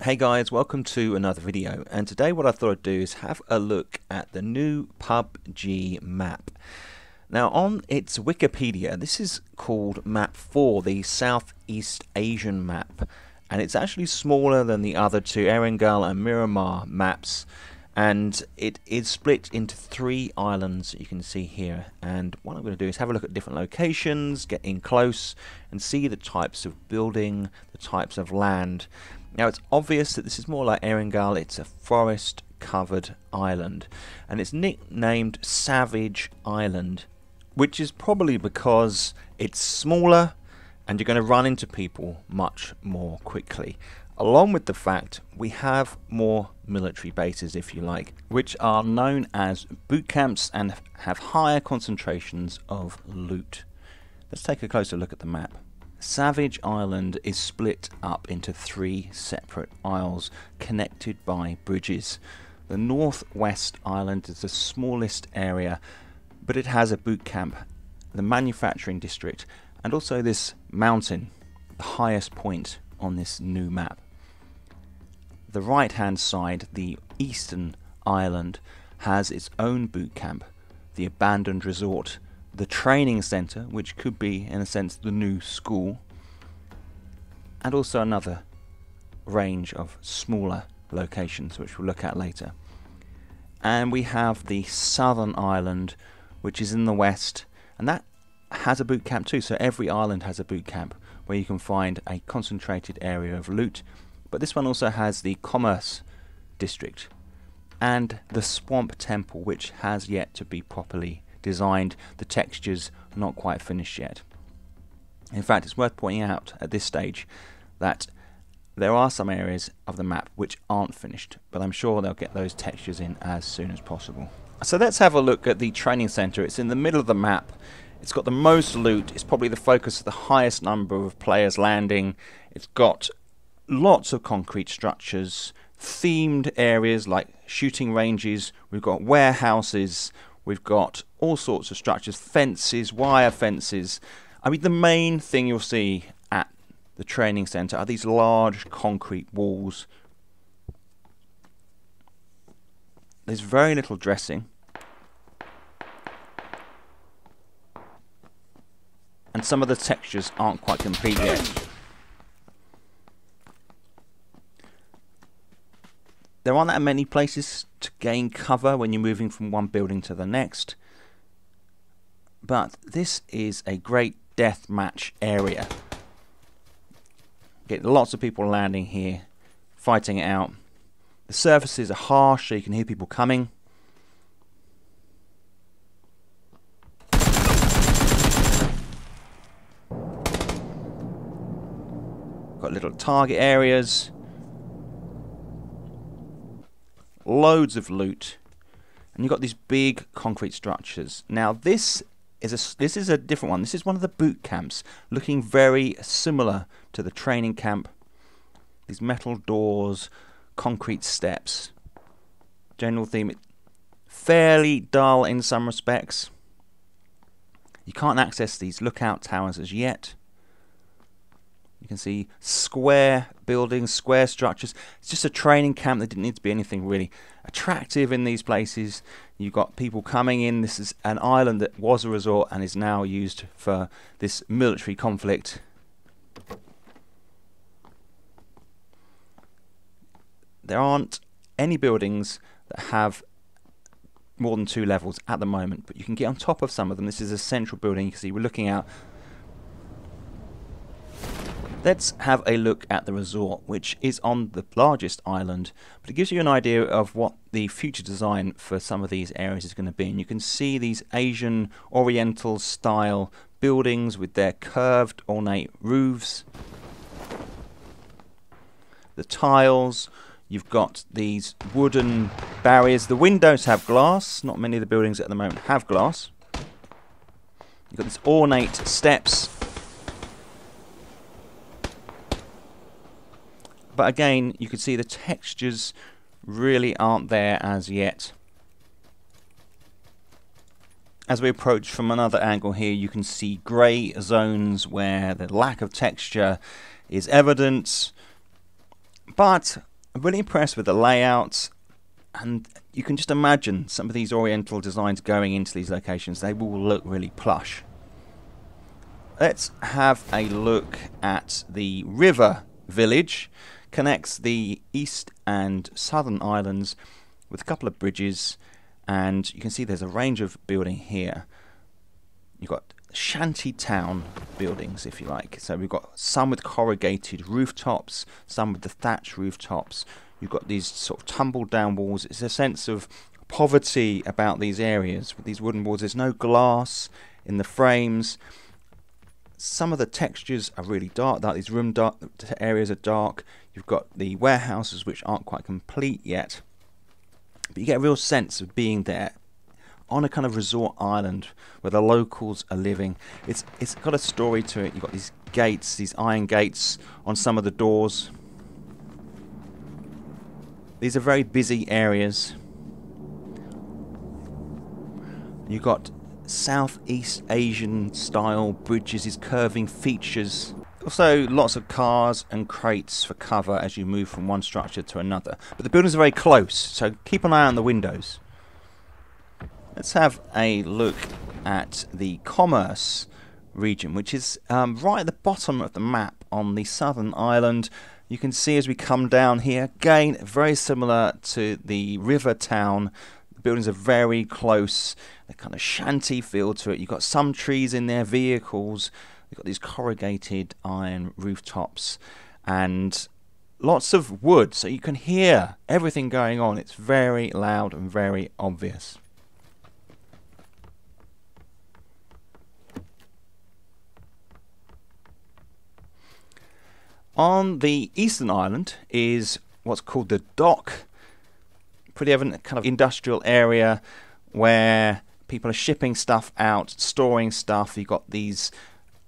Hey guys, welcome to another video, and today what I thought I'd do is have a look at the new PUBG map. Now on its Wikipedia, this is called Map 4, the Southeast Asian map, and it's actually smaller than the other two Erangel and Miramar maps, and it is split into 3 islands you can see here. And what I'm going to do is have a look at different locations, get in close and see the types of building, the types of land. Now it's obvious that this is more like Erangel. It's a forest covered island, and it's nicknamed Savage Island, which is probably because it's smaller and you're going to run into people much more quickly, along with the fact we have more military bases, if you like, which are known as boot camps and have higher concentrations of loot. Let's take a closer look at the map. Savage Island is split up into 3 separate isles connected by bridges. The northwest island is the smallest area, but it has a boot camp, the manufacturing district, and also this mountain, the highest point on this new map. The right hand side, the eastern island, has its own boot camp, the abandoned resort, the training centre, which could be in a sense the new school, and also another range of smaller locations which we'll look at later. And we have the southern island, which is in the west, and that has a boot camp too. So every island has a boot camp where you can find a concentrated area of loot, but this one also has the commerce district and the swamp temple, which has yet to be properly designed. The textures are not quite finished yet. In fact, it's worth pointing out at this stage that there are some areas of the map which aren't finished, but I'm sure they'll get those textures in as soon as possible. So let's have a look at the training center. It's in the middle of the map. It's got the most loot. It's probably the focus of the highest number of players landing. It's got lots of concrete structures, themed areas like shooting ranges. We've got warehouses. We've got all sorts of structures, fences, wire fences. I mean, the main thing you'll see at the training centre are these large concrete walls. There's very little dressing. And some of the textures aren't quite complete yet. There aren't that many places to gain cover when you're moving from one building to the next, but this is a great deathmatch area. Get lots of people landing here, fighting it out. The surfaces are harsh, so you can hear people coming. Got little target areas. Loads of loot, and you've got these big concrete structures. Now this is a different one. This is one of the boot camps, looking very similar to the training camp. These metal doors, concrete steps. General theme, fairly dull in some respects. You can't access these lookout towers as yet. You can see square buildings, square structures. It's just a training camp. There didn't need to be anything really attractive in these places. You've got people coming in. This is an island that was a resort and is now used for this military conflict. There aren't any buildings that have more than 2 levels at the moment, but you can get on top of some of them. This is a central building. You can see we're looking out. Let's have a look at the resort, which is on the largest island, but it gives you an idea of what the future design for some of these areas is going to be. And you can see these Asian Oriental style buildings with their curved ornate roofs. The tiles, you've got these wooden barriers. The windows have glass. Not many of the buildings at the moment have glass. You've got these ornate steps. But again, you can see the textures really aren't there as yet. As we approach from another angle here, you can see grey zones where the lack of texture is evident. But I'm really impressed with the layout, and you can just imagine some of these oriental designs going into these locations. They will look really plush. Let's have a look at the river village. Connects the east and southern islands with a couple of bridges, and you can see there's a range of building here. You've got shanty town buildings, if you like. So we've got some with corrugated rooftops, some with the thatch rooftops. You've got these sort of tumbled down walls. It's a sense of poverty about these areas with these wooden walls. There's no glass in the frames. Some of the textures are really dark, like these room dark areas are dark. You've got the warehouses which aren't quite complete yet. But you get a real sense of being there on a kind of resort island where the locals are living. It's got a story to it. You've got these gates, these iron gates on some of the doors. These are very busy areas. You've got Southeast Asian style bridges, these curving features. Also lots of cars and crates for cover as you move from one structure to another. But the buildings are very close, so keep an eye on the windows. Let's have a look at the commerce region, which is right at the bottom of the map on the southern island. You can see as we come down here, again, very similar to the river town. The buildings are very close. They're kind of shanty feel to it. You've got some trees in their vehicles. You've got these corrugated iron rooftops and lots of wood, so you can hear everything going on. It's very loud and very obvious. On the eastern island is what's called the dock. Pretty evident kind of industrial area where people are shipping stuff out, storing stuff. You've got these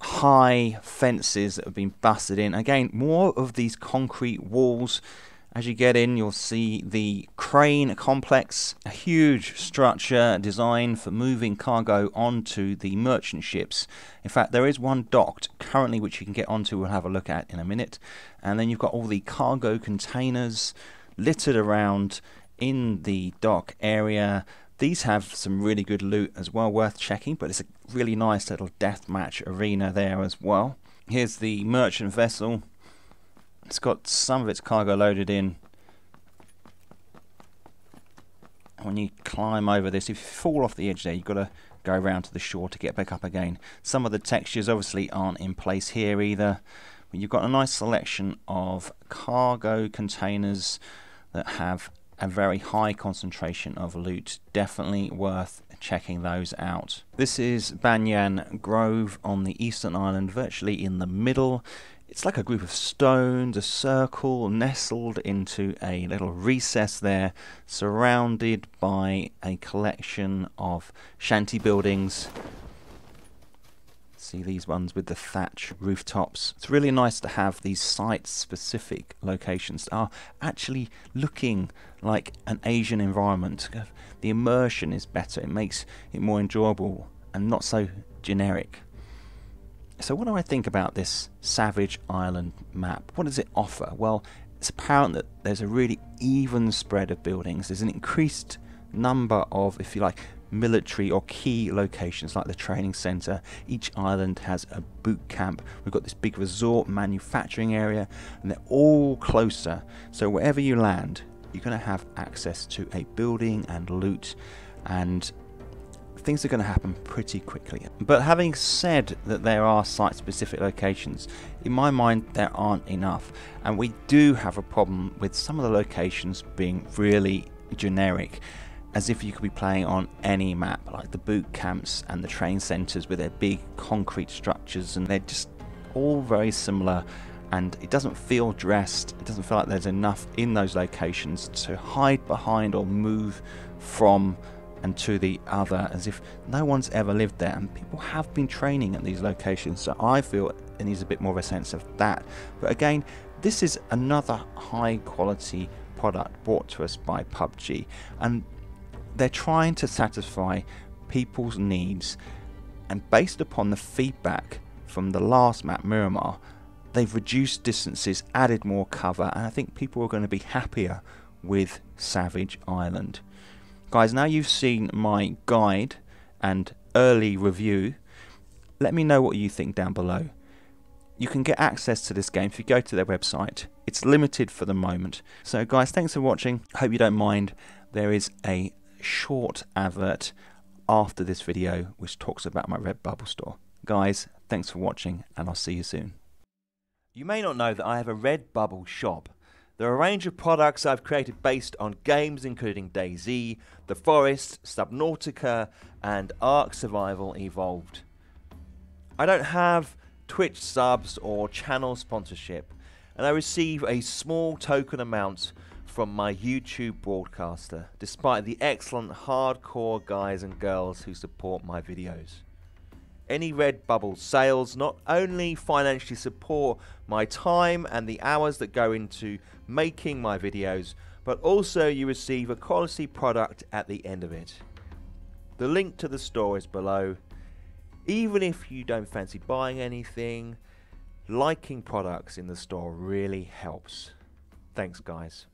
high fences that have been busted in. Again, more of these concrete walls. As you get in, you'll see the crane complex, a huge structure designed for moving cargo onto the merchant ships. In fact, there is one docked currently which you can get onto, we'll have a look at in a minute. And then you've got all the cargo containers littered around in the dock area. These have some really good loot as well, worth checking, but it's a really nice little deathmatch arena there as well. Here's the merchant vessel. It's got some of its cargo loaded in. When you climb over this, if you fall off the edge there, you've got to go around to the shore to get back up again. Some of the textures obviously aren't in place here either. But you've got a nice selection of cargo containers that have a very high concentration of loot. Definitely worth checking those out. This is Banyan Grove on the eastern island, virtually in the middle. It's like a group of stones, a circle nestled into a little recess there, surrounded by a collection of shanty buildings. See these ones with the thatch rooftops. It's really nice to have these site-specific locations that are actually looking like an Asian environment. The immersion is better. It makes it more enjoyable and not so generic. So what do I think about this Savage Island map? What does it offer? Well, it's apparent that there's a really even spread of buildings. There's an increased number of, if you like, military or key locations like the training centre. Each island has a boot camp. We've got this big resort manufacturing area, and they're all closer. So wherever you land, you're going to have access to a building and loot, and things are going to happen pretty quickly. But having said that there are site-specific locations, in my mind there aren't enough, and we do have a problem with some of the locations being really generic, as if you could be playing on any map, like the boot camps and the train centres with their big concrete structures, and they're just all very similar, and it doesn't feel dressed. It doesn't feel like there's enough in those locations to hide behind or move from and to the other, as if no one's ever lived there, and people have been training at these locations, so I feel it needs a bit more of a sense of that. But again, this is another high quality product brought to us by PUBG, and they're trying to satisfy people's needs, and based upon the feedback from the last map, Miramar, They've reduced distances, added more cover, and I think people are going to be happier with Savage Island. Guys, now you've seen my guide and early review, let me know what you think down below. You can get access to this game if you go to their website. It's limited for the moment. So guys, thanks for watching. Hope you don't mind. There is a short advert after this video which talks about my Redbubble store. Guys, thanks for watching, and I'll see you soon. You may not know that I have a Redbubble shop. There are a range of products I've created based on games including DayZ, The Forest, Subnautica, and Ark Survival Evolved. I don't have Twitch subs or channel sponsorship, and I receive a small token amount from my YouTube broadcaster, despite the excellent hardcore guys and girls who support my videos. Any Redbubble sales not only financially support my time and the hours that go into making my videos, but also you receive a quality product at the end of it. The link to the store is below. Even if you don't fancy buying anything, liking products in the store really helps. Thanks guys.